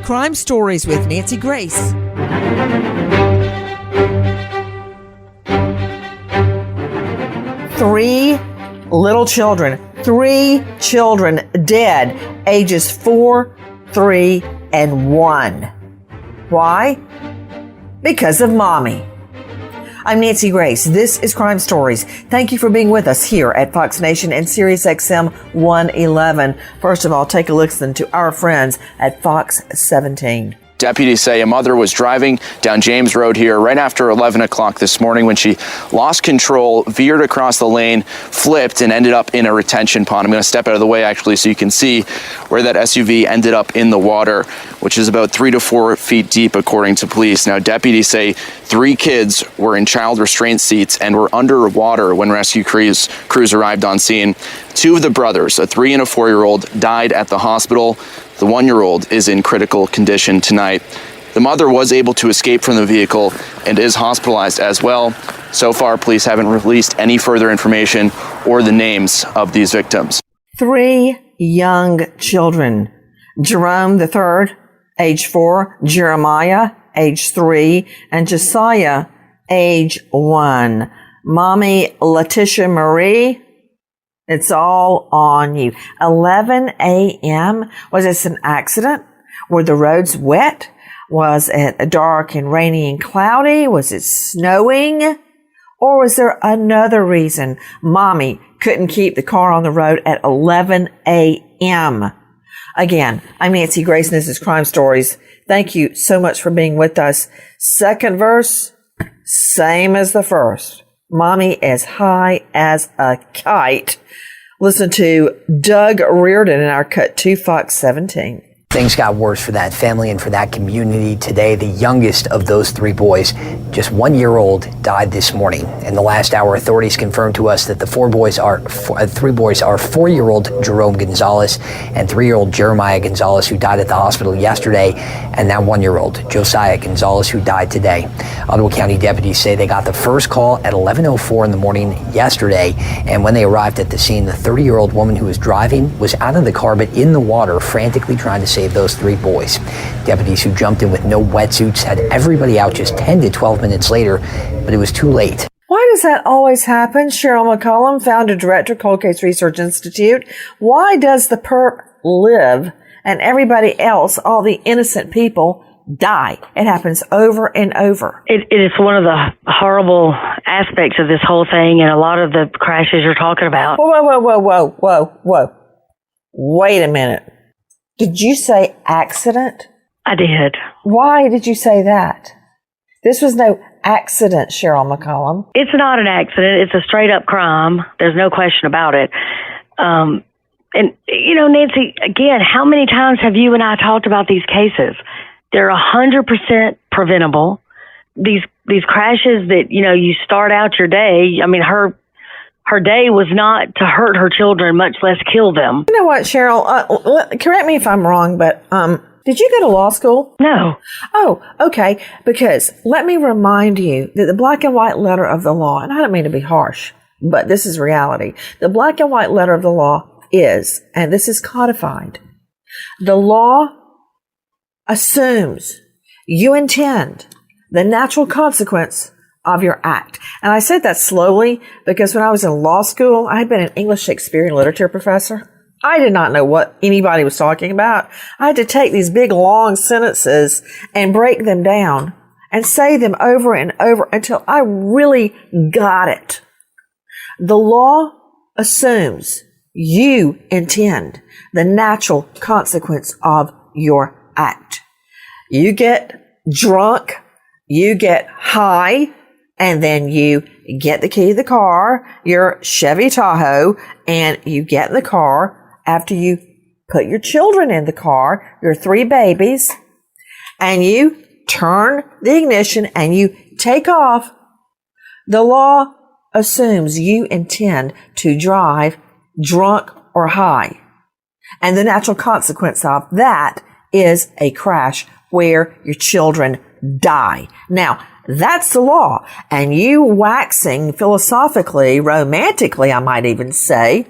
Crime Stories with Nancy Grace. Three children dead, ages 4, 3, and 1. Why? Because of mommy. I'm Nancy Grace. This is Crime Stories. Thank you for being with us here at Fox Nation and Sirius XM 111. First of all, take a listen to our friends at Fox 17. Deputies say a mother was driving down James Road here right after 11 o'clock this morning when she lost control, veered across the lane, flipped, and ended up in a retention pond. I'm going to step out of the way, actually, so you can see where that SUV ended up in the water, which is about 3 to 4 feet deep, according to police. Now, deputies say 3 kids were in child restraint seats and were underwater when rescue crews arrived on scene. 2 of the brothers, a 3 and a 4-year-old, died at the hospital. The 1-year-old is in critical condition tonight. The mother was able to escape from the vehicle and is hospitalized as well. So far, police haven't released any further information or the names of these victims. 3 young children. Jerome III, age 4, Jeremiah, age 3, and Josiah, age 1. Mommy Letitia Marie, it's all on you. 11 a.m. Was this an accident? Were the roads wet? Was it dark and rainy and cloudy? Was it snowing? Or was there another reason mommy couldn't keep the car on the road at 11 a.m.? Again, I'm Nancy Grace and this is Crime Stories. Thank you so much for being with us. Second verse, same as the first. Mommy as high as a kite. Listen to Doug Reardon in our Cut 2 Fox 17. Things got worse for that family and for that community today. The youngest of those 3 boys, just 1-year-old, died this morning. In the last hour, authorities confirmed to us that the 3 boys are 4-year-old Jerome Gonzalez and 3-year-old Jeremiah Gonzalez, who died at the hospital yesterday, and now 1-year-old Josiah Gonzalez, who died today. Ottawa County deputies say they got the first call at 11:04 in the morning yesterday, and when they arrived at the scene, the 30-year-old woman who was driving was out of the car but in the water, frantically trying to save those 3 boys. Deputies who jumped in with no wetsuits had everybody out just 10 to 12 minutes later, but it was too late. Why does that always happen? Cheryl McCollum, founder director, Cold Case Research Institute. Why does the perp live and everybody else, all the innocent people, die? It happens over and over. It is one of the horrible aspects of this whole thing and a lot of the crashes you're talking about. Whoa. Wait a minute. Did you say accident? I did. Why did you say that? This was no accident, Cheryl McCollum. It's not an accident. It's a straight up crime. There's no question about it. And, you know, Nancy, again, how many times have you and I talked about these cases? They're 100% preventable. These crashes that, you know, you start out your day, I mean, her day was not to hurt her children, much less kill them. You know what, Cheryl? Correct me if I'm wrong, but did you go to law school? No. Oh, okay. Because let me remind you that the black and white letter of the law, and I don't mean to be harsh, but this is reality. The black and white letter of the law is, and this is codified, the law assumes you intend the natural consequence of your act. And I said that slowly because when I was in law school, I had been an English, Shakespeare, and literature professor. I did not know what anybody was talking about. I had to take these big, long sentences and break them down and say them over and over until I really got it. The law assumes you intend the natural consequence of your act. You get drunk, you get high, and then you get the key to the car, your Chevy Tahoe, and you get in the car after you put your children in the car, your 3 babies, and you turn the ignition and you take off. The law assumes you intend to drive drunk or high. And the natural consequence of that is a crash where your children die. Now, that's the law. And you waxing philosophically, romantically, I might even say,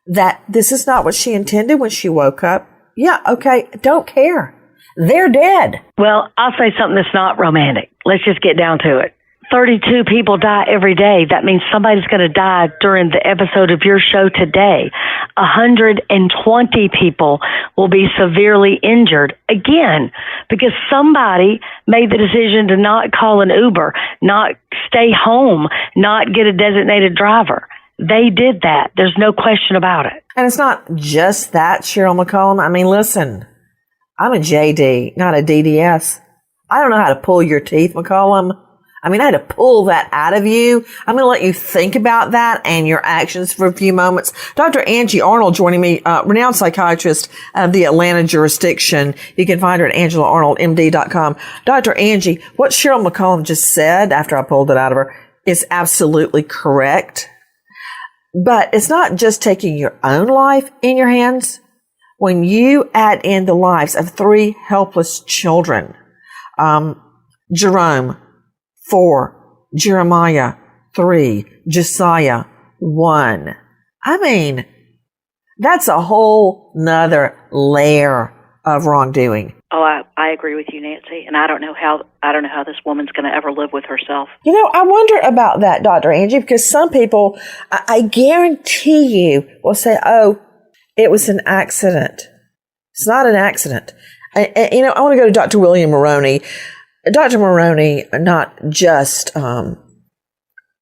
that this is not what she intended when she woke up. Yeah, okay, don't care. They're dead. Well, I'll say something that's not romantic. Let's just get down to it. 32 people die every day. That means somebody's going to die during the episode of your show today. 120 people will be severely injured again because somebody made the decision to not call an Uber, not stay home, not get a designated driver. They did that. There's no question about it. And it's not just that, Cheryl McCollum. I mean, listen, I'm a JD, not a DDS. I don't know how to pull your teeth, McCollum. I mean, I had to pull that out of you. I'm going to let you think about that and your actions for a few moments. Dr. Angie Arnold joining me, renowned psychiatrist of the Atlanta jurisdiction. You can find her at AngelaArnoldMD.com. Dr. Angie, what Cheryl McCollum just said after I pulled it out of her is absolutely correct. But it's not just taking your own life in your hands. When you add in the lives of 3 helpless children, Jerome, 4, Jeremiah, 3, Josiah, 1. I mean, that's a whole nother layer of wrongdoing. Oh, I agree with you, Nancy, and I don't know how this woman's going to ever live with herself. You know, I wonder about that, Dr. Angie, because some people, I guarantee you, will say, "Oh, it was an accident." It's not an accident. You know, I want to go to Dr. William Maroney. Dr. Maroney, not just an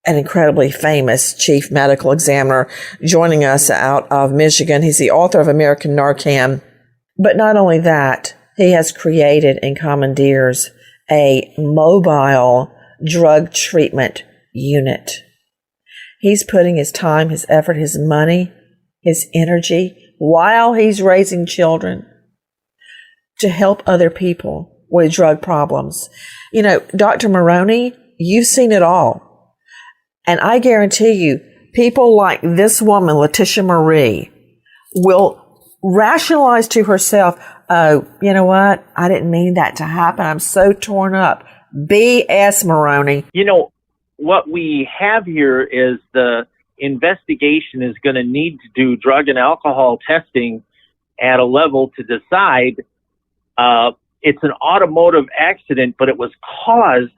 incredibly famous chief medical examiner, joining us out of Michigan. He's the author of American Narcan. But not only that, he has created and commandeers a mobile drug treatment unit. He's putting his time, his effort, his money, his energy, while he's raising children, to help other people with drug problems. You know, Dr. Maroney, you've seen it all. And I guarantee you, people like this woman, Letitia Marie, will rationalize to herself, "Oh, you know what? I didn't mean that to happen. I'm so torn up." BS, Maroney. You know, what we have here is the investigation is going to need to do drug and alcohol testing at a level to decide it's an automotive accident, but it was caused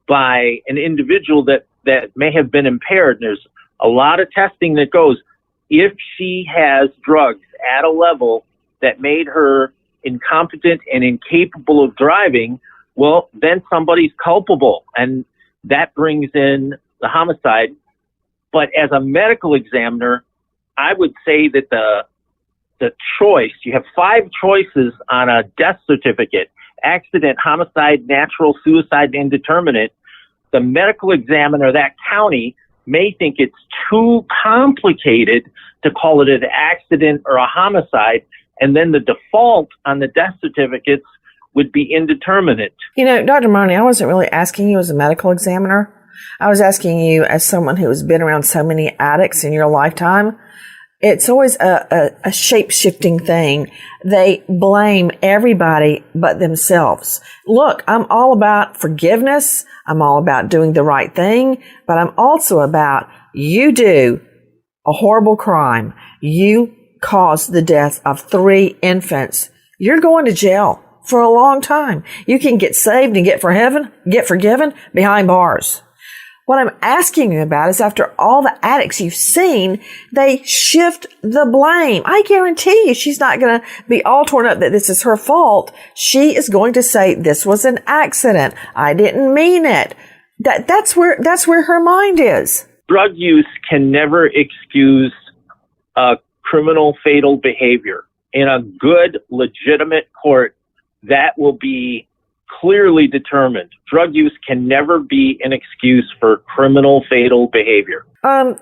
by an individual that may have been impaired. There's a lot of testing that goes. If she has drugs at a level that made her incompetent and incapable of driving, well, then somebody's culpable, and that brings in the homicide. But as a medical examiner, I would say that the choice, you have 5 choices on a death certificate: accident, homicide, natural, suicide, indeterminate. The medical examiner of that county may think it's too complicated to call it an accident or a homicide, and then the default on the death certificates would be indeterminate. You know, Dr. Maroney, I wasn't really asking you as a medical examiner. I was asking you as someone who has been around so many addicts in your lifetime. It's always a shape-shifting thing. They blame everybody but themselves. Look, I'm all about forgiveness. I'm all about doing the right thing, but I'm also about, you do a horrible crime. You caused the death of 3 infants. You're going to jail for a long time. You can get saved and get forgiven behind bars. What I'm asking you about is, after all the addicts you've seen, they shift the blame. I guarantee you she's not going to be all torn up that this is her fault. She is going to say, "This was an accident. I didn't mean it." That's where her mind is. Drug use can never excuse criminal fatal behavior. In a good, legitimate court, that will be clearly determined. Drug use can never be an excuse for criminal fatal behavior.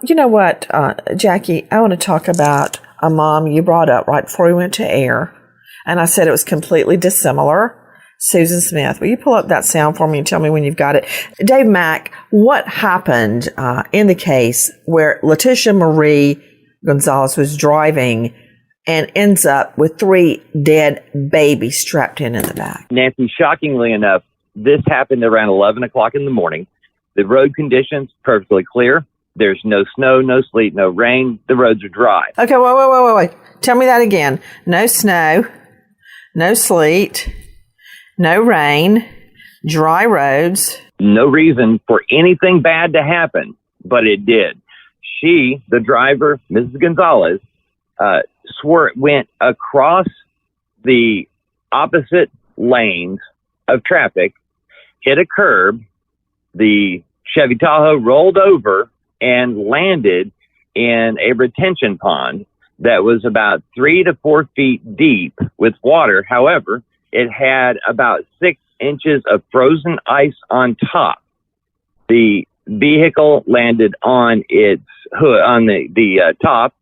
You know what, Jackie, I want to talk about a mom you brought up right before we went to air, and I said it was completely dissimilar. Susan Smith, will you pull up that sound for me and tell me when you've got it? Dave Mack, what happened in the case where Letitia Marie Gonzalez was driving and ends up with 3 dead babies strapped in the back? Nancy, shockingly enough, this happened around 11 o'clock in the morning. The road conditions perfectly clear. There's no snow, no sleet, no rain. The roads are dry. Okay, wait. Tell me that again. No snow, no sleet, No rain, dry roads. No reason for anything bad to happen, but it did. She, the driver, Mrs. Gonzalez, went across the opposite lanes of traffic, hit a curb. The Chevy Tahoe rolled over and landed in a retention pond that was about 3 to 4 feet deep with water. However, it had about 6 inches of frozen ice on top. The vehicle landed on its hood, on the top,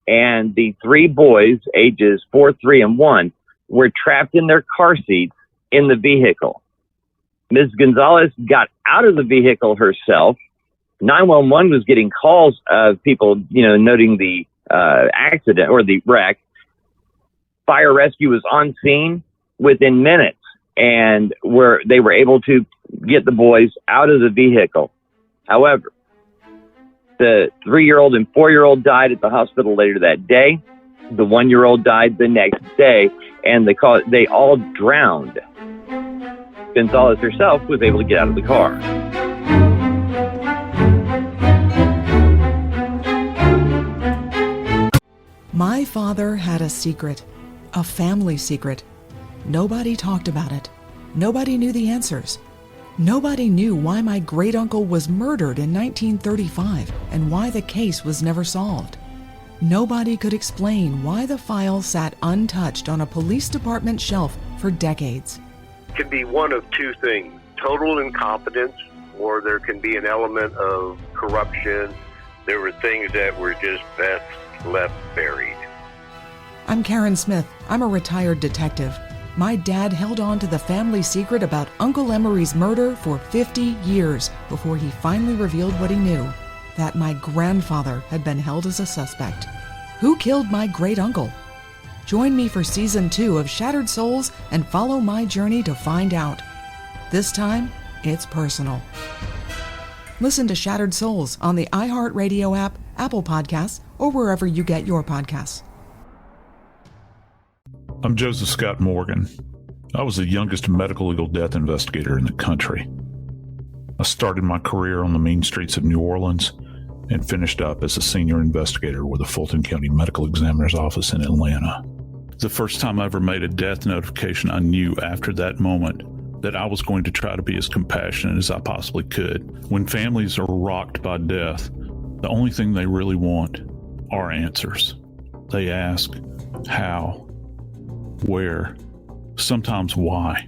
and the 3 boys, ages 4, 3, and 1, were trapped in their car seats in the vehicle. Ms. Gonzalez got out of the vehicle herself. 911 was getting calls of people, noting the accident or the wreck. Fire rescue was on scene within minutes, and they were able to get the boys out of the vehicle. However, the 3-year-old and 4-year-old died at the hospital later that day. The 1-year-old died the next day, and they all drowned. Gonzalez herself was able to get out of the car. My father had a secret, a family secret. Nobody talked about it. Nobody knew the answers. Nobody knew why my great-uncle was murdered in 1935 and why the case was never solved. Nobody could explain why the file sat untouched on a police department shelf for decades. It can be one of 2 things: total incompetence, or there can be an element of corruption. There were things that were just best left buried. I'm Karen Smith. I'm a retired detective. My dad held on to the family secret about Uncle Emery's murder for 50 years before he finally revealed what he knew, that my grandfather had been held as a suspect. Who killed my great-uncle? Join me for Season 2 of Shattered Souls and follow my journey to find out. This time, it's personal. Listen to Shattered Souls on the iHeartRadio app, Apple Podcasts, or wherever you get your podcasts. I'm Joseph Scott Morgan. I was the youngest medical legal death investigator in the country. I started my career on the mean streets of New Orleans and finished up as a senior investigator with the Fulton County Medical Examiner's Office in Atlanta. The first time I ever made a death notification, I knew after that moment that I was going to try to be as compassionate as I possibly could. When families are rocked by death, the only thing they really want are answers. They ask how, where, sometimes why.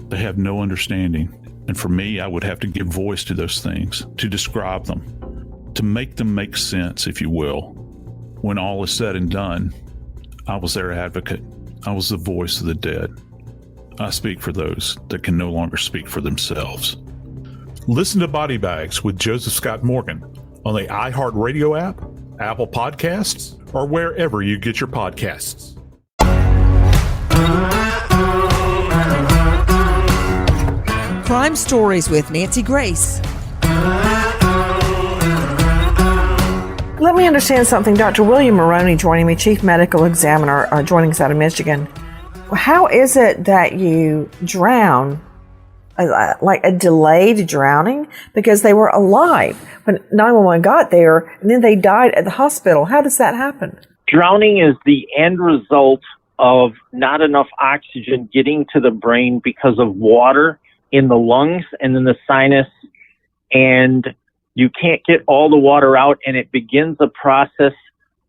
They have no understanding, and for me, I would have to give voice to those things, to describe them, to make them make sense, if you will. When all is said and done, I was their advocate. I was the voice of the dead. I speak for those that can no longer speak for themselves. Listen to Body Bags with Joseph Scott Morgan on the iHeartRadio app, Apple Podcasts, or wherever you get your podcasts. Crime Stories with Nancy Grace. Let me understand something. Dr. William Maroney joining me, Chief Medical Examiner, joining us out of Michigan. How is it that you drown, like a delayed drowning? Because they were alive when 911 got there, and then they died at the hospital. How does that happen? Drowning is the end result of not enough oxygen getting to the brain because of water in the lungs and in the sinus, and you can't get all the water out, and it begins a process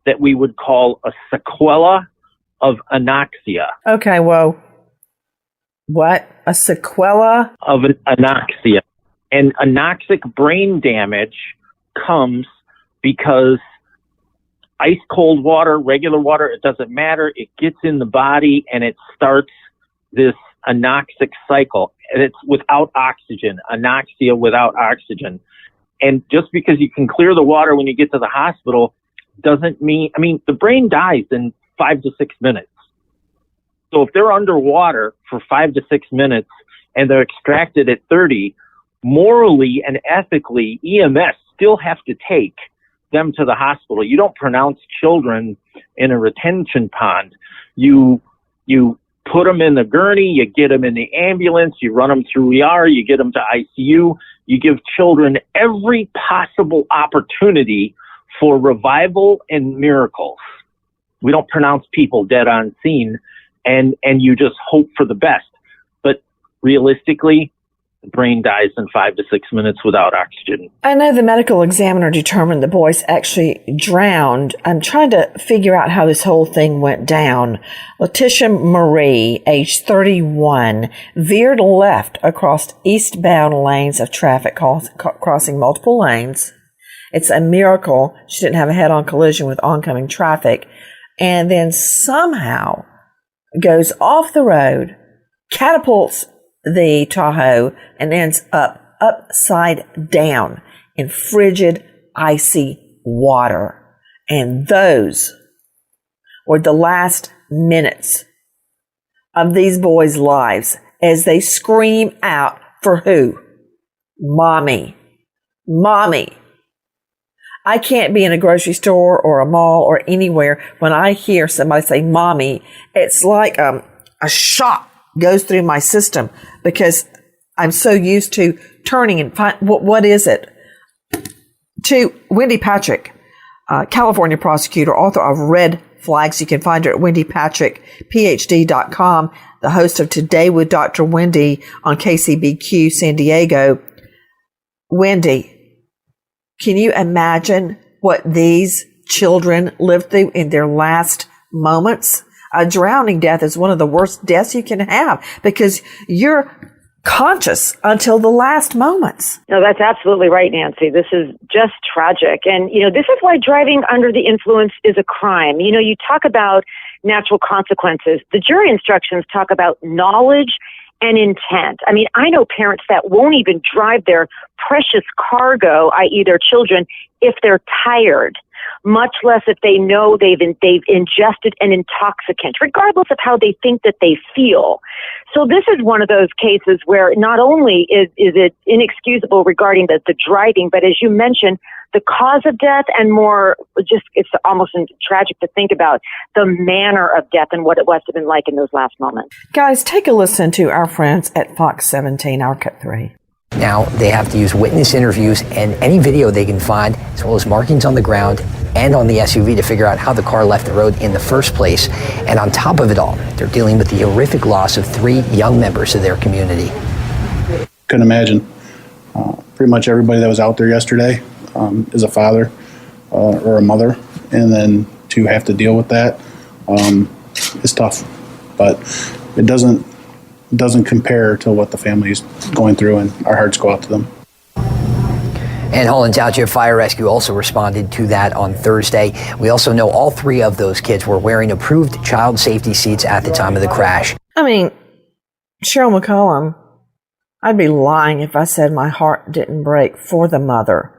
that we would call a sequela of anoxia. Okay, whoa. What? A sequela? Of anoxia. And anoxic brain damage comes because ice cold water, regular water, it doesn't matter. It gets in the body and it starts this anoxic cycle. And it's without oxygen, anoxia without oxygen. And just because you can clear the water when you get to the hospital doesn't mean, the brain dies in 5 to 6 minutes. So if they're underwater for 5 to 6 minutes and they're extracted at 30, morally and ethically, EMS still have to take them to the hospital. You don't pronounce children in a retention pond. You put them in the gurney, you get them in the ambulance, you run them through ER, you get them to ICU. You give children every possible opportunity for revival and miracles. We don't pronounce people dead on scene, and you just hope for the best. But realistically, the brain dies in 5 to 6 minutes without oxygen. I know the medical examiner determined the boys actually drowned. I'm trying to figure out how this whole thing went down. Letitia Marie, age 31, veered left across eastbound lanes of traffic, crossing multiple lanes. It's a miracle she didn't have a head-on collision with oncoming traffic, and then somehow goes off the road, catapults the Tahoe, and ends up upside down in frigid, icy water. And those were the last minutes of these boys' lives as they scream out for who? Mommy. Mommy. I can't be in a grocery store or a mall or anywhere when I hear somebody say mommy. It's like a shot goes through my system because I'm so used to turning and find what is it? To Wendy Patrick, California prosecutor, author of Red Flags. You can find her at wendypatrickphd.com, the host of Today with Dr. Wendy on KCBQ San Diego. Wendy, can you imagine what these children lived through in their last moments? A drowning death is one of the worst deaths you can have because you're conscious until the last moments. No, that's absolutely right, Nancy. This is just tragic. And, this is why driving under the influence is a crime. You talk about natural consequences. The jury instructions talk about knowledge and intent. I mean, I know parents that won't even drive their precious cargo, i.e. their children, if they're tired, much less if they know they've ingested an intoxicant, regardless of how they think that they feel. So this is one of those cases where not only is it inexcusable regarding the driving, but as you mentioned, the cause of death and more, it's almost tragic to think about the manner of death and what it must have been like in those last moments. Guys, take a listen to our friends at Fox 17, our Cut 3. Now they have to use witness interviews and any video they can find, as well as markings on the ground and on the SUV to figure out how the car left the road in the first place. And on top of it all, they're dealing with the horrific loss of 3 young members of their community. Couldn't imagine. Pretty much everybody that was out there yesterday is a father or a mother, and then to have to deal with that is tough. But it doesn't compare to what the family's going through, and our hearts go out to them. And Holland Township Fire Rescue also responded to that on Thursday. We also know all 3 of those kids were wearing approved child safety seats at the time of the crash. I mean, Cheryl McCollum, I'd be lying if I said my heart didn't break for the mother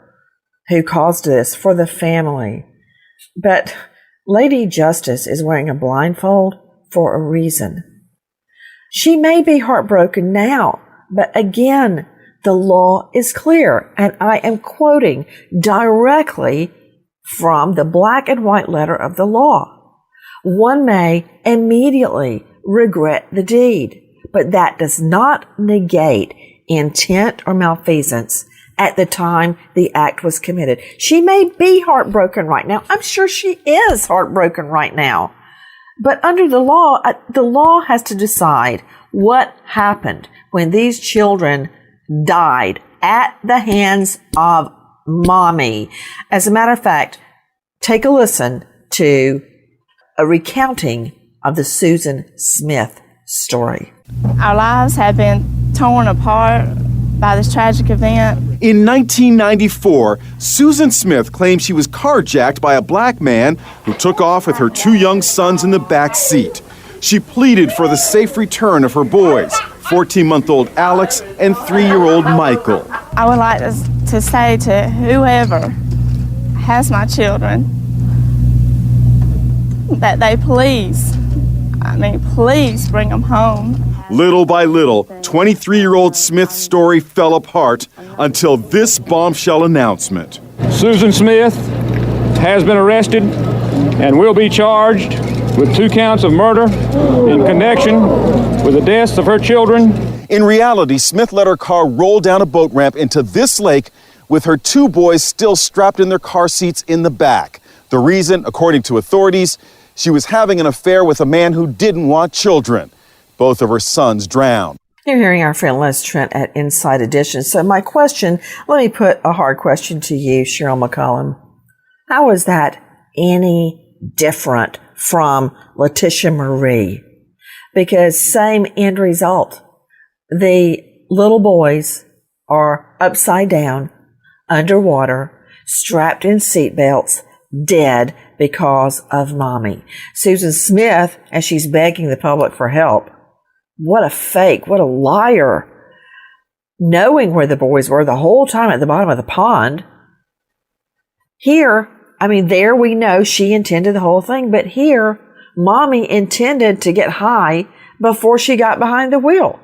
who caused this, for the family. But Lady Justice is wearing a blindfold for a reason. She may be heartbroken now, but again, the law is clear, and I am quoting directly from the black and white letter of the law. One may immediately regret the deed, but that does not negate intent or malfeasance at the time the act was committed. She may be heartbroken right now. I'm sure she is heartbroken right now. But under the law has to decide what happened when these children died at the hands of mommy. As a matter of fact, take a listen to a recounting of the Susan Smith story. Our lives have been torn apart by this tragic event. In 1994, Susan Smith claimed she was carjacked by a black man who took off with her 2 young sons in the back seat. She pleaded for the safe return of her boys, 14-month-old Alex and 3-year-old Michael. I would like to say to whoever has my children that they please bring them home. Little by little, 23-year-old Smith's story fell apart until this bombshell announcement. Susan Smith has been arrested and will be charged with 2 counts of murder in connection with the deaths of her children. In reality, Smith let her car roll down a boat ramp into this lake with her 2 boys still strapped in their car seats in the back. The reason, according to authorities, she was having an affair with a man who didn't want children. Both of her sons drowned. You're hearing our friend Les Trent at Inside Edition. So my question, let me put a hard question to you, Cheryl McCollum. How is that any different from Letitia Marie? Because same end result. The little boys are upside down, underwater, strapped in seatbelts, dead because of mommy. Susan Smith, as she's begging the public for help, what a fake, what a liar. Knowing where the boys were the whole time at the bottom of the pond. Here, there we know she intended the whole thing, but here, mommy intended to get high before she got behind the wheel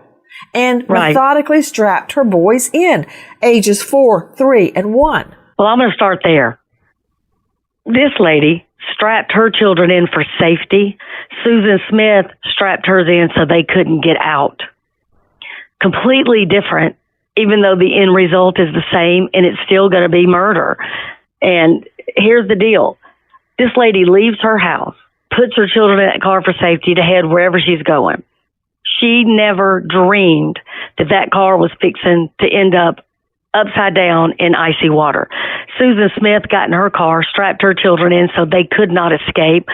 and methodically strapped her boys in, ages 4, 3, and 1. Well, I'm going to start there. This lady strapped her children in for safety. Susan Smith strapped hers in so they couldn't get out. Completely different, even though the end result is the same, and it's still going to be murder. And here's the deal. This lady leaves her house, puts her children in that car for safety to head wherever she's going. She never dreamed that that car was fixing to end up upside down in icy water. Susan Smith got in her car, strapped her children in so they could not escape,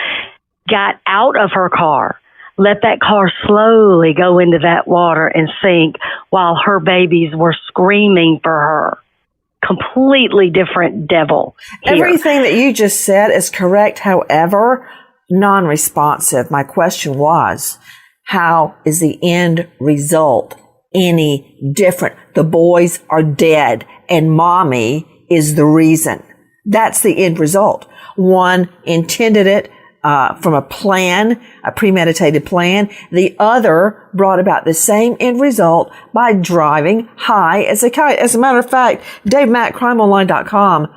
got out of her car, let that car slowly go into that water and sink while her babies were screaming for her. Completely different devil here. Everything that you just said is correct, however, non-responsive. My question was, how is the end result any different? The boys are dead and mommy is the reason. That's the end result. One intended it from a plan, a premeditated plan. The other brought about the same end result by driving high as a kite. As a matter of fact, Dave Mack, crimeonline.com,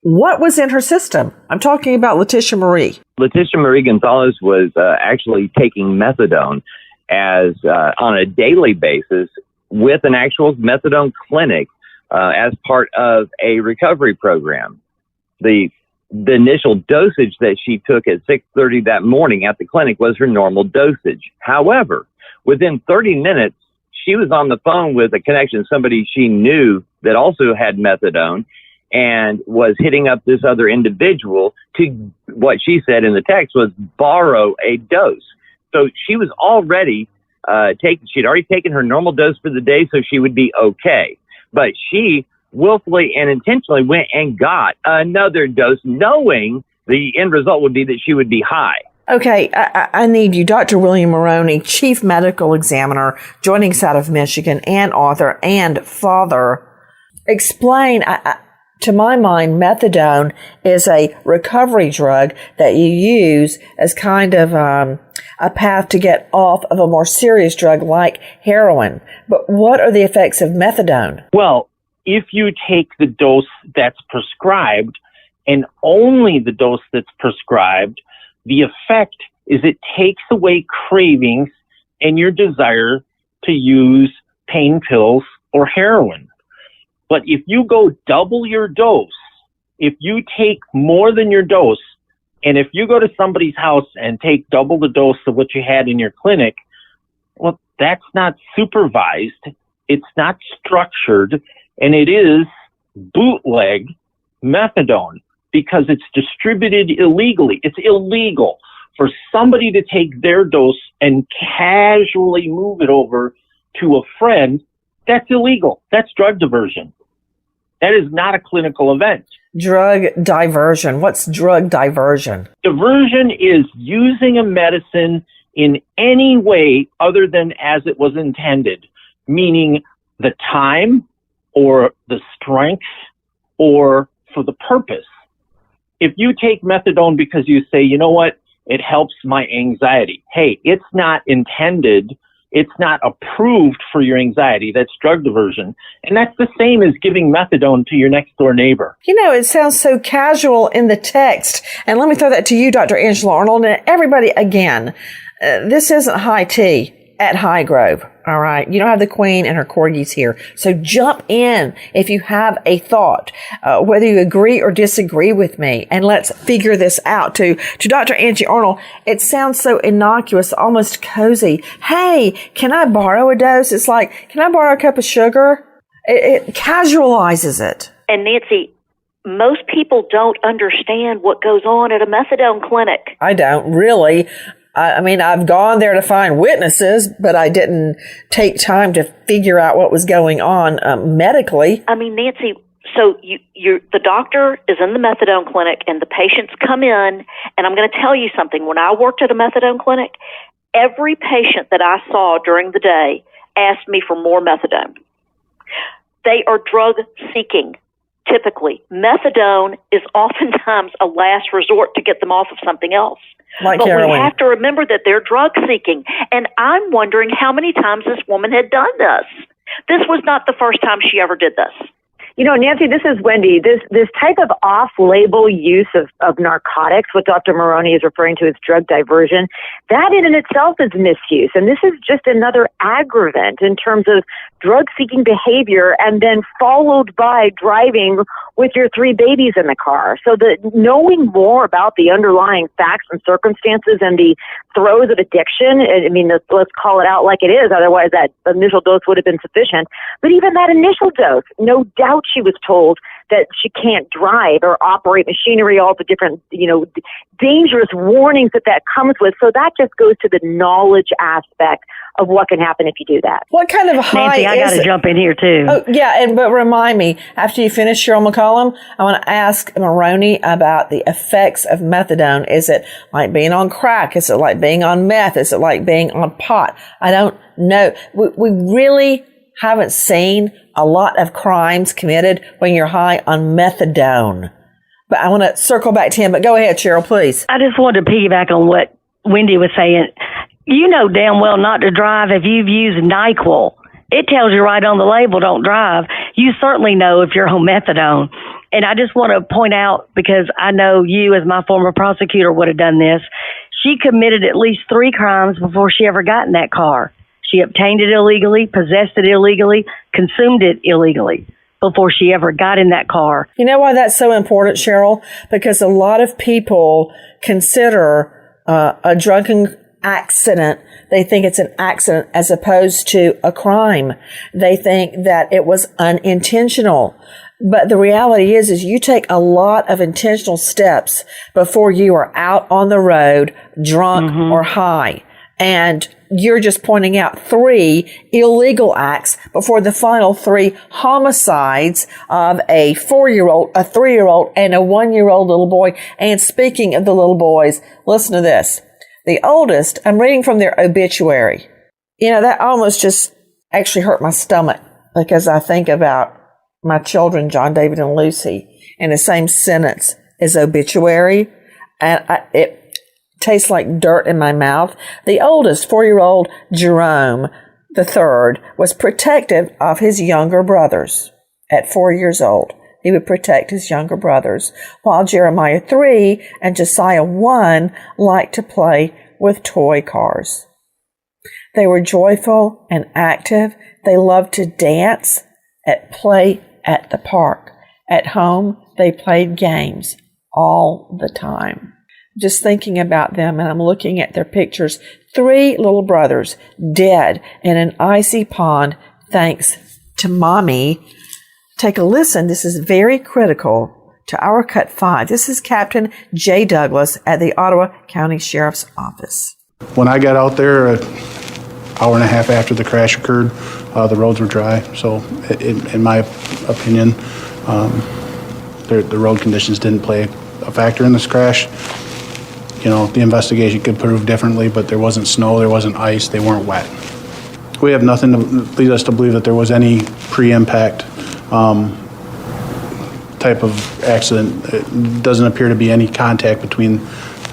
what was in her system? I'm talking about Letitia Marie. Letitia Marie Gonzalez was actually taking methadone as on a daily basis with an actual methadone clinic as part of a recovery program. The initial dosage that she took at 6:30 that morning at the clinic was her normal dosage. However, within 30 minutes, she was on the phone with a connection, somebody she knew that also had methadone, and was hitting up this other individual to, what she said in the text was, borrow a dose. So she was already she'd already taken her normal dose for the day, so she would be okay. But she willfully and intentionally went and got another dose, knowing the end result would be that she would be high. Okay, I need you, Dr. William Maroney, Chief Medical Examiner, joining us out of Michigan, and author and father. Explain, to my mind, methadone is a recovery drug that you use as kind of a path to get off of a more serious drug like heroin. But what are the effects of methadone? Well, if you take the dose that's prescribed, and only the dose that's prescribed, the effect is it takes away cravings and your desire to use pain pills or heroin. But if you go double your dose, if you take more than your dose, and if you go to somebody's house and take double the dose of what you had in your clinic, well, that's not supervised. It's not structured. And it is bootleg methadone because it's distributed illegally. It's illegal for somebody to take their dose and casually move it over to a friend. That's illegal. That's drug diversion. That is not a clinical event. Drug diversion. What's drug diversion? Diversion is using a medicine in any way other than as it was intended, meaning the time or the strength or for the purpose. If you take methadone because you say, you know what, it helps my anxiety. Hey, it's not intended it's not approved for your anxiety. That's drug diversion. And that's the same as giving methadone to your next door neighbor. You know, it sounds so casual in the text. And let me throw that to you, Dr. Angela Arnold, and everybody again. This isn't high tea at Highgrove. All right. You don't have the Queen and her corgis here. So jump in if you have a thought, whether you agree or disagree with me, and let's figure this out. To Dr. Angie Arnold, it sounds so innocuous, almost cozy. Hey, can I borrow a dose? It's like, can I borrow a cup of sugar? It casualizes it. And Nancy, most people don't understand what goes on at a methadone clinic. I don't really. I mean, I've gone there to find witnesses, but I didn't take time to figure out what was going on medically. I mean, Nancy, so the doctor is in the methadone clinic and the patients come in, and I'm going to tell you something. When I worked at a methadone clinic, every patient that I saw during the day asked me for more methadone. They are drug seeking. Typically, methadone is oftentimes a last resort to get them off of something else. Like but heroin. We have to remember that they're drug seeking. And I'm wondering how many times this woman had done this. This was not the first time she ever did this. You know, Nancy, this is Wendy. This type of off-label use of narcotics, what Dr. Maroney is referring to as drug diversion, that in itself is misuse. And this is just another aggravant in terms of drug-seeking behavior and then followed by driving with your 3 babies in the car. So knowing more about the underlying facts and circumstances and the throes of addiction, I mean, let's call it out like it is, otherwise that initial dose would have been sufficient. But even that initial dose, no doubt she was told that she can't drive or operate machinery, all the different, dangerous warnings that comes with. So that just goes to the knowledge aspect of what can happen if you do that. What kind of high Nancy, I got to jump in here too. Oh, yeah, but remind me, after you finish Cheryl McCollum, I want to ask Maroney about the effects of methadone. Is it like being on crack? Is it like being on meth? Is it like being on pot? I don't know. We really haven't seen a lot of crimes committed when you're high on methadone. But I want to circle back to him. But go ahead, Cheryl, please. I just wanted to piggyback on what Wendy was saying. You know damn well not to drive if you've used NyQuil. It tells you right on the label, don't drive. You certainly know if you're on methadone. And I just want to point out, because I know you as my former prosecutor would have done this, she committed at least 3 crimes before she ever got in that car. She obtained it illegally, possessed it illegally, consumed it illegally before she ever got in that car. You know why that's so important, Cheryl? Because a lot of people consider a drunken accident, they think it's an accident as opposed to a crime. They think that it was unintentional. But the reality is you take a lot of intentional steps before you are out on the road, drunk or high. And you're just pointing out 3 illegal acts before the final 3 homicides of a 4-year-old, a 3-year-old, and a 1-year-old little boy. And speaking of the little boys, listen to this. The oldest, I'm reading from their obituary. You know, that almost just actually hurt my stomach because I think about my children, John, David, and Lucy, in the same sentence as obituary. And it tastes like dirt in my mouth. The oldest, 4-year-old Jerome III, was protective of his younger brothers. At 4 years old, he would protect his younger brothers, while Jeremiah 3 and Josiah 1 liked to play with toy cars. They were joyful and active. They loved to dance, play at the park. At home, they played games all the time. Just thinking about them, and I'm looking at their pictures. 3 little brothers dead in an icy pond thanks to Mommy. Take a listen. This is very critical to our Cut 5. This is Captain Jay Douglas at the Ottawa County Sheriff's Office. When I got out there, an hour and a half after the crash occurred, the roads were dry. So in my opinion, the road conditions didn't play a factor in this crash. You know, the investigation could prove differently, but there wasn't snow, there wasn't ice, they weren't wet. We have nothing to lead us to believe that there was any pre-impact type of accident. It doesn't appear to be any contact between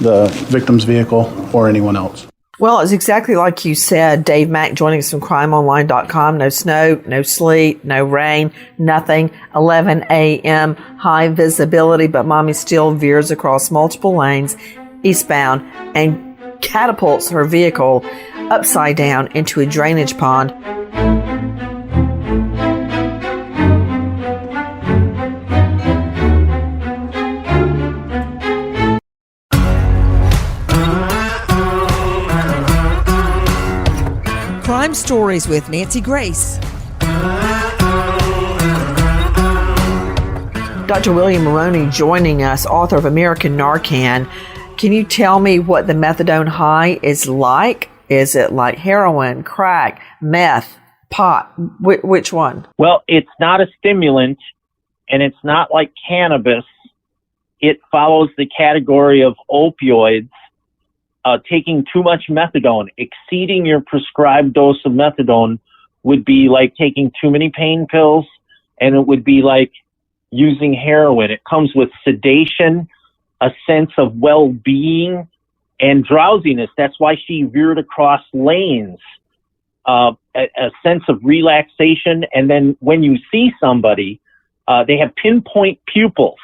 the victim's vehicle or anyone else. Well, it's exactly like you said. Dave Mack joining us from crimeonline.com. No snow, no sleet, no rain, nothing. 11 a.m. high visibility, but mommy still veers across multiple lanes eastbound and catapults her vehicle upside down into a drainage pond. Crime Stories with Nancy Grace. Dr. William Maroney joining us, author of American Narcan. Can you tell me what the methadone high is like? Is it like heroin, crack, meth, pot? Which one? Well, it's not a stimulant, and it's not like cannabis. It follows the category of opioids. Taking too much methadone, exceeding your prescribed dose of methadone, would be like taking too many pain pills, and it would be like using heroin. It comes with sedation, a sense of well-being, and drowsiness. That's why she veered across lanes. A sense of relaxation, and then when you see somebody, they have pinpoint pupils,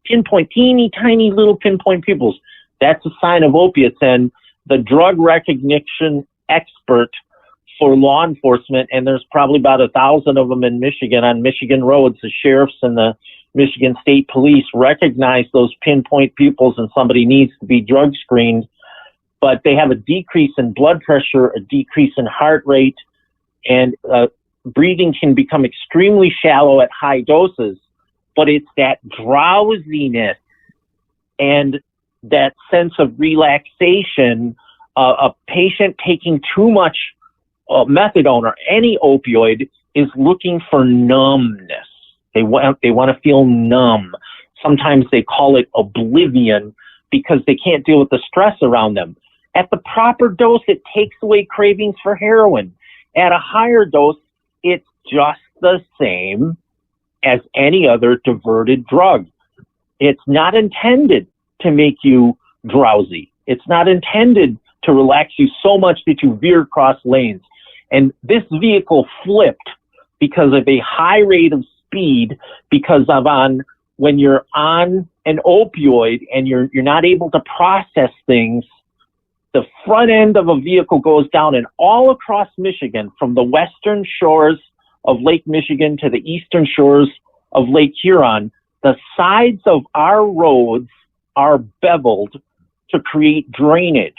teeny tiny little pinpoint pupils. That's a sign of opiates, and the drug recognition expert for law enforcement, and there's probably about 1,000 of them in Michigan on Michigan roads, the sheriffs and the Michigan State Police recognize those pinpoint pupils, and somebody needs to be drug screened. But they have a decrease in blood pressure, a decrease in heart rate, and breathing can become extremely shallow at high doses. But it's that drowsiness and that sense of relaxation. A patient taking too much methadone or any opioid is looking for numbness. They want to feel numb. Sometimes they call it oblivion because they can't deal with the stress around them. At the proper dose, it takes away cravings for heroin. At a higher dose, it's just the same as any other diverted drug. It's not intended to make you drowsy. It's not intended to relax you so much that you veer across lanes. And this vehicle flipped because of a high rate of speed, because of when you're on an opioid and you're not able to process things, the front end of a vehicle goes down, and all across Michigan, from the western shores of Lake Michigan to the eastern shores of Lake Huron, the sides of our roads are beveled to create drainage.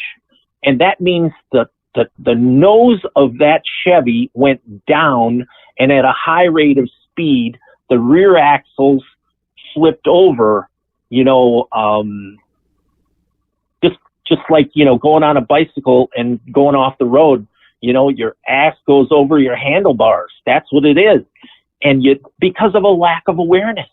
And that means the nose of that Chevy went down, and at a high rate of speed, the rear axles flipped over, just like, going on a bicycle and going off the road, your ass goes over your handlebars. That's what it is. And because of a lack of awareness,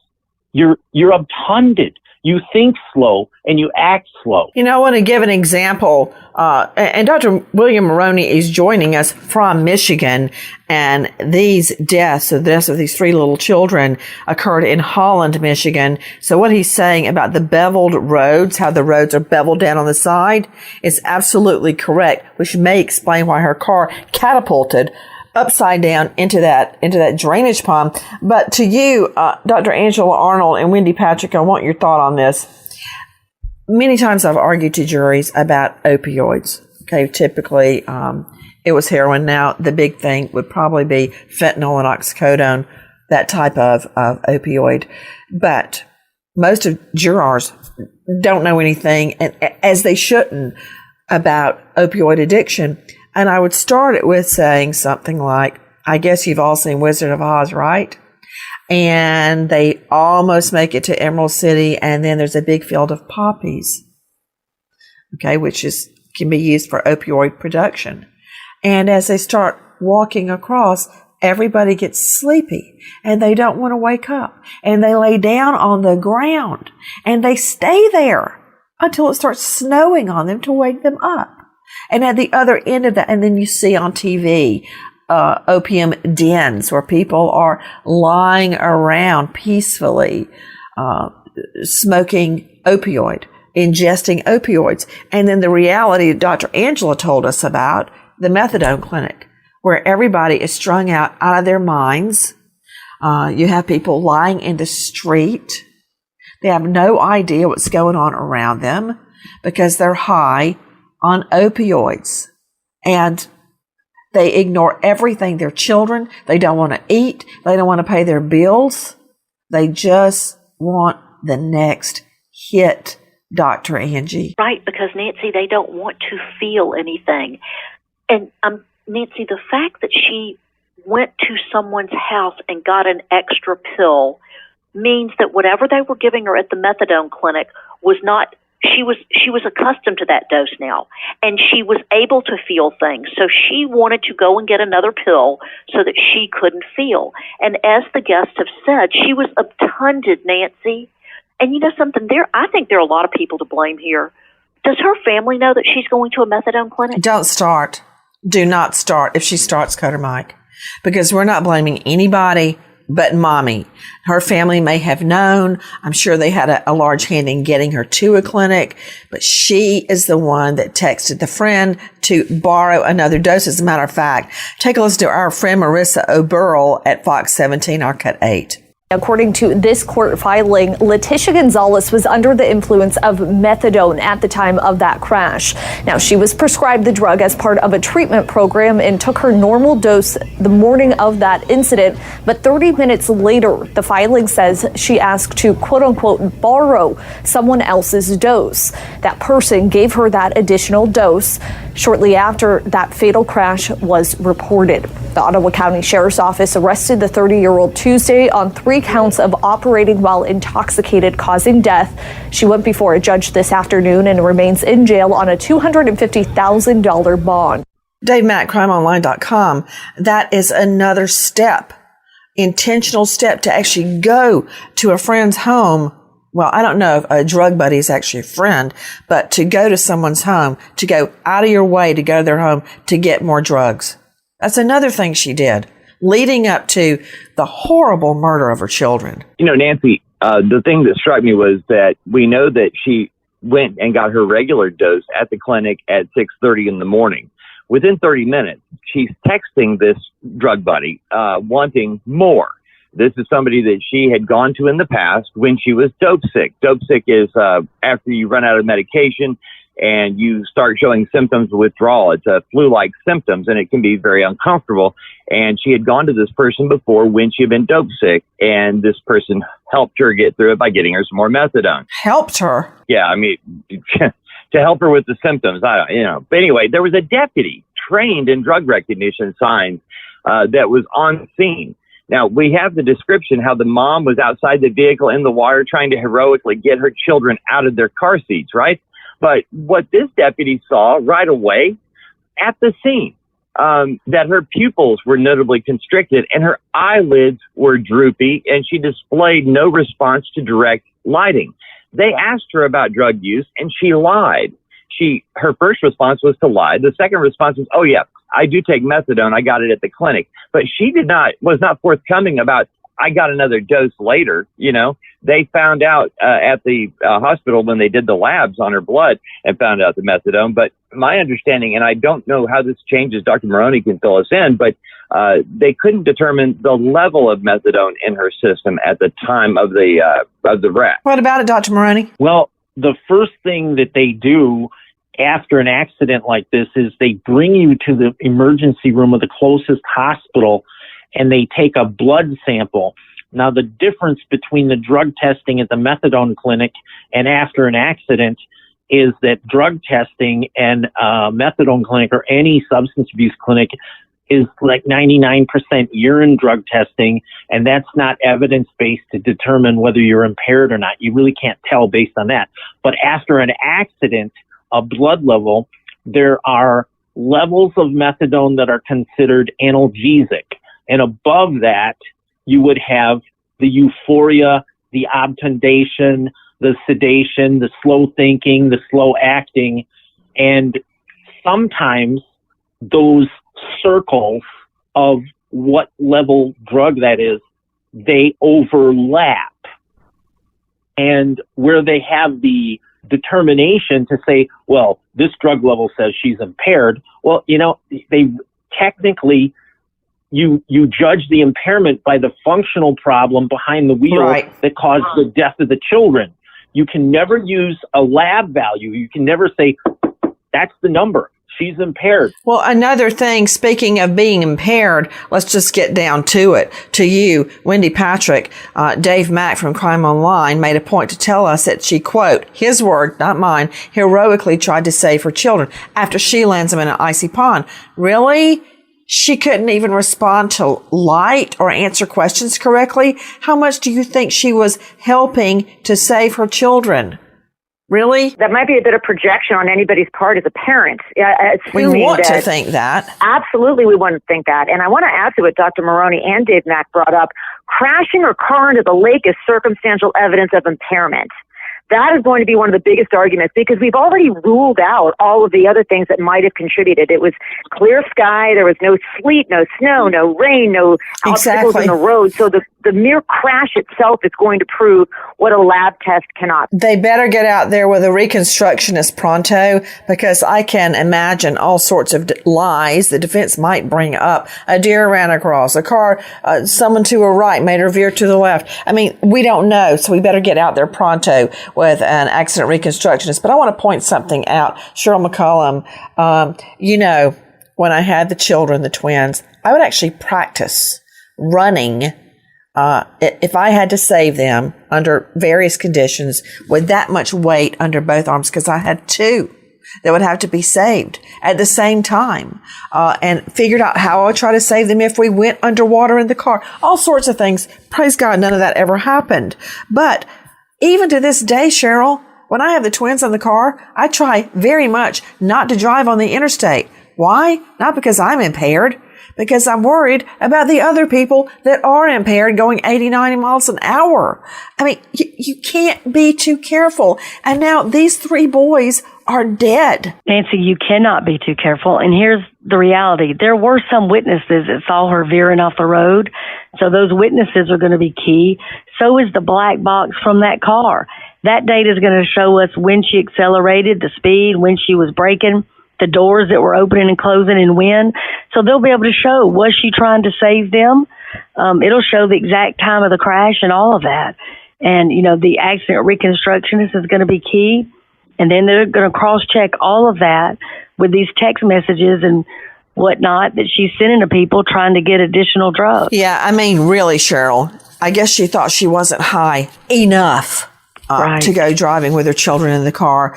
you're obtunded. You think slow and you act slow. I want to give an example. And Dr. William Maroney is joining us from Michigan. And these deaths, the deaths of these 3 little children, occurred in Holland, Michigan. So what he's saying about the beveled roads, how the roads are beveled down on the side, is absolutely correct, which may explain why her car catapulted upside down into that drainage pond. But to you, Dr. Angela Arnold and Wendy Patrick, I want your thought on this. Many times I've argued to juries about opioids. Okay, typically it was heroin. Now the big thing would probably be fentanyl and oxycodone, that type of opioid. But most of jurors don't know anything, as they shouldn't, about opioid addiction. And I would start it with saying something like, I guess you've all seen Wizard of Oz, right? And they almost make it to Emerald City, and then there's a big field of poppies, okay, which can be used for opioid production. And as they start walking across, everybody gets sleepy, and they don't want to wake up, and they lay down on the ground, and they stay there until it starts snowing on them to wake them up. And at the other end of that, and then you see on TV, opium dens where people are lying around peacefully, smoking opioid. ingesting opioids. And then the reality Dr. Angela told us about, the methadone clinic, where everybody is strung out of their minds. You have people lying in the street. They have no idea what's going on around them because they're high on opioids. And they ignore everything. Their children, they don't want to eat. They don't want to pay their bills. They just want the next hit, Dr. Angie. Right, because Nancy, they don't want to feel anything. And Nancy, the fact that she went to someone's house and got an extra pill means that whatever they were giving her at the methadone clinic was not, she was accustomed to that dose now, and she was able to feel things. So she wanted to go and get another pill so that she couldn't feel. And as the guests have said, she was obtunded, Nancy. And you know something, I think there are a lot of people to blame here. Does her family know that she's going to a methadone clinic? Don't start. Do not start. If she starts, cut her mic. Because we're not blaming anybody but mommy. Her family may have known. I'm sure they had a large hand in getting her to a clinic, but she is the one that texted the friend to borrow another dose. As a matter of fact, take a listen to our friend Marissa O'Burl at Fox 17, our Cut 8. According to this court filing, Letitia Gonzalez was under the influence of methadone at the time of that crash. Now, she was prescribed the drug as part of a treatment program and took her normal dose the morning of that incident. But 30 minutes later, the filing says she asked to, quote unquote, borrow someone else's dose. That person gave her that additional dose shortly after that fatal crash was reported. The Ottawa County Sheriff's Office arrested the 30-year-old Tuesday on 3 counts of operating while intoxicated, causing death. She went before a judge this afternoon and remains in jail on a $250,000 bond. Dave Mack, crimeonline.com. That is another step, intentional step to actually go to a friend's home. Well, I don't know if a drug buddy is actually a friend, but to go to someone's home, to go out of your way to go to their home to get more drugs. That's another thing she did, leading up to the horrible murder of her children. You know, Nancy, the thing that struck me was that we know that she went and got her regular dose at the clinic at 6:30 in the morning. Within 30 minutes, she's texting this drug buddy, wanting more. This is somebody that she had gone to in the past when she was dope sick. Dope sick is after you run out of medication and you start showing symptoms of withdrawal. It's a flu-like symptoms, and it can be very uncomfortable. And she had gone to this person before when she had been dope sick, and this person helped her get through it by getting her some more methadone. Helped her? Yeah, I mean, to help her with the symptoms. But anyway, there was a deputy trained in drug recognition signs that was on scene. Now, we have the description how the mom was outside the vehicle in the wire trying to heroically get her children out of their car seats, right? But what this deputy saw right away at the scene, that her pupils were notably constricted and her eyelids were droopy, and she displayed no response to direct lighting. They asked her about drug use, and she lied. Her first response was to lie. The second response was, oh, yeah, I do take methadone. I got it at the clinic. But she was not forthcoming about, I got another dose later. You know, they found out at the hospital when they did the labs on her blood and found out the methadone. But my understanding, and I don't know how this changes, Dr. Maroney can fill us in, but they couldn't determine the level of methadone in her system at the time of the wreck. What about it, Dr. Maroney? Well, the first thing that they do after an accident like this is they bring you to the emergency room of the closest hospital and they take a blood sample. Now, the difference between the drug testing at the methadone clinic and after an accident is that drug testing and methadone clinic or any substance abuse clinic is like 99% urine drug testing, and that's not evidence-based to determine whether you're impaired or not. You really can't tell based on that. But after an accident, a blood level, there are levels of methadone that are considered analgesic. And above that, you would have the euphoria, the obtundation, the sedation, the slow thinking, the slow acting. And sometimes those circles of what level drug that is, they overlap. And where they have the determination to say, well, this drug level says she's impaired. Well, they technically, you judge the impairment by the functional problem behind the wheel that caused the death of the children. You can never use a lab value. You can never say, that's the number. She's impaired. Well, another thing, speaking of being impaired, let's just get down to it. To you, Wendy Patrick, Dave Mack from Crime Online made a point to tell us that she, quote, his word, not mine, heroically tried to save her children after she lands them in an icy pond. Really? She couldn't even respond to light or answer questions correctly? How much do you think she was helping to save her children? Really? That might be a bit of projection on anybody's part as a parent. We want to think that. Absolutely, we want to think that. And I want to add to what Dr. Maroney and Dave Mack brought up. Crashing or car into the lake is circumstantial evidence of impairment. That is going to be one of the biggest arguments because we've already ruled out all of the other things that might have contributed. It was clear sky, there was no sleet, no snow, no rain, no obstacles in the road. So the mere crash itself is going to prove what a lab test cannot. They better get out there with a reconstructionist pronto because I can imagine all sorts of lies the defense might bring up. A deer ran across, a car, someone to her right made her veer to the left. I mean, we don't know, so we better get out there pronto with an accident reconstructionist. But I want to point something out. Cheryl McCollum, when I had the children, the twins, I would actually practice running if I had to save them under various conditions with that much weight under both arms, because I had two that would have to be saved at the same time, and figured out how I would try to save them if we went underwater in the car, all sorts of things. Praise God, none of that ever happened. But even to this day, Cheryl, when I have the twins in the car, I try very much not to drive on the interstate. Why? Not because I'm impaired, because I'm worried about the other people that are impaired going 80, 90 miles an hour. I mean, you can't be too careful. And now these three boys are dead. Nancy, you cannot be too careful. And here's the reality. There were some witnesses that saw her veering off the road. So those witnesses are going to be key. So is the black box from that car. That data is going to show us when she accelerated, the speed, when she was braking, the doors that were opening and closing and when. So they'll be able to show, was she trying to save them? It'll show the exact time of the crash and all of that. And, the accident reconstructionist is going to be key. And then they're going to cross-check all of that with these text messages and whatnot that she's sending to people trying to get additional drugs. Yeah, I mean, really, Cheryl, I guess she thought she wasn't high enough to go driving with her children in the car.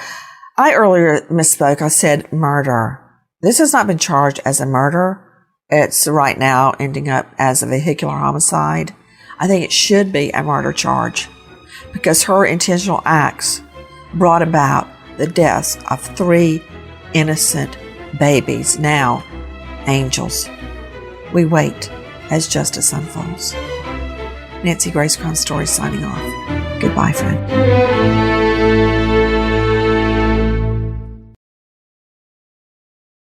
I earlier misspoke. I said murder. This has not been charged as a murder. It's right now ending up as a vehicular homicide. I think it should be a murder charge because her intentional acts brought about the deaths of 3 innocent babies, now angels. We wait as justice unfolds. Nancy Grace, Crime Stories signing off. Goodbye, friend.